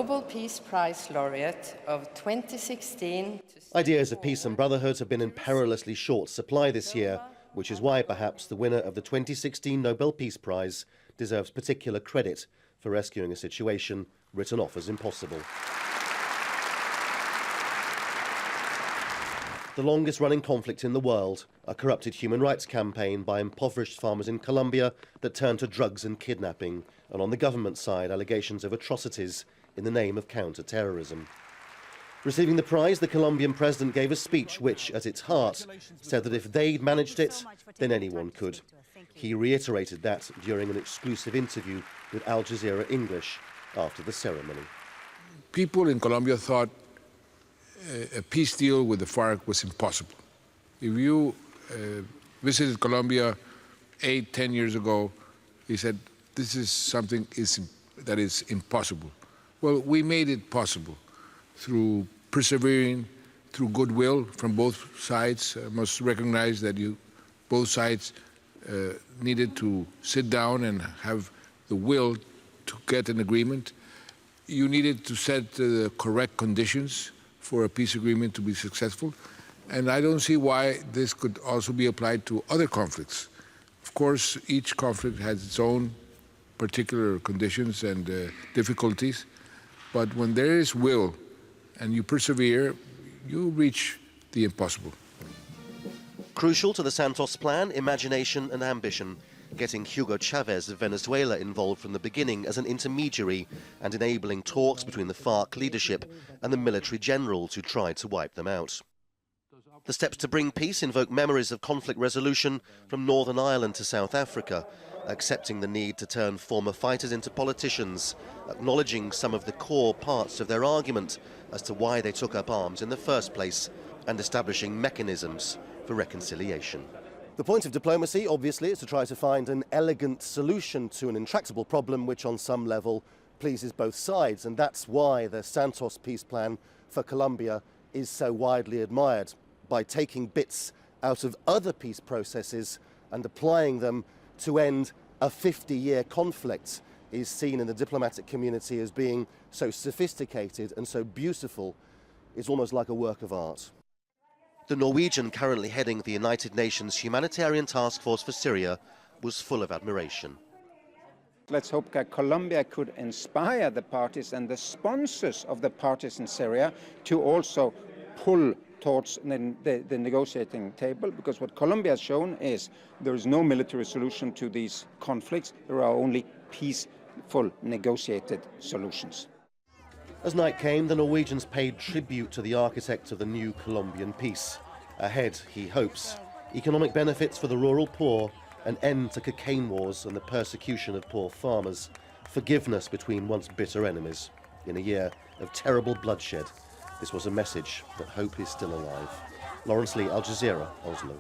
Nobel Peace Prize laureate of 2016. Ideas of peace and brotherhood have been in perilously short supply this year, which is why perhaps the winner of the 2016 Nobel Peace Prize deserves particular credit for rescuing a situation written off as impossible. The longest-running conflict in the world, a corrupted human rights campaign by impoverished farmers in Colombia that turned to drugs and kidnapping, and on the government side, allegations of atrocities in the name of counter-terrorism. Receiving the prize, the Colombian president gave a speech which, at its heart, said that if they'd managed it, then anyone could. He reiterated that during an exclusive interview with Al Jazeera English after the ceremony. People in Colombia thought a peace deal with the FARC was impossible. If you visited Colombia 8-10 years ago, he said, this is something that is impossible. Well, we made it possible through persevering, through goodwill from both sides. I must recognize that both sides needed to sit down and have the will to get an agreement. You needed to set the correct conditions for a peace agreement to be successful. And I don't see why this could also be applied to other conflicts. Of course, each conflict has its own particular conditions and difficulties, but when there is will and you persevere, you reach the impossible. Crucial to the Santos plan, imagination and ambition, getting Hugo Chavez of Venezuela involved from the beginning as an intermediary and enabling talks between the FARC leadership and the military generals who tried to wipe them out. The steps to bring peace invoke memories of conflict resolution from Northern Ireland to South Africa, accepting the need to turn former fighters into politicians, acknowledging some of the core parts of their argument as to why they took up arms in the first place, and establishing mechanisms for reconciliation. The point of diplomacy, obviously, is to try to find an elegant solution to an intractable problem which on some level pleases both sides, and that's why the Santos peace plan for Colombia is so widely admired. By taking bits out of other peace processes and applying them to end a 50-year conflict is seen in the diplomatic community as being so sophisticated and so beautiful, it's almost like a work of art. The Norwegian currently heading the United Nations Humanitarian Task Force for Syria was full of admiration. Let's hope that Colombia could inspire the parties and the sponsors of the parties in Syria to also pull towards the negotiating table, because what Colombia has shown is there is no military solution to these conflicts. There are only peaceful negotiated solutions. As night came, the Norwegians paid tribute to the architect of the new Colombian peace. Ahead, he hopes, economic benefits for the rural poor, an end to cocaine wars and the persecution of poor farmers, forgiveness between once bitter enemies. In a year of terrible bloodshed, this was a message that hope is still alive. Laurence Lee, Al Jazeera, Oslo.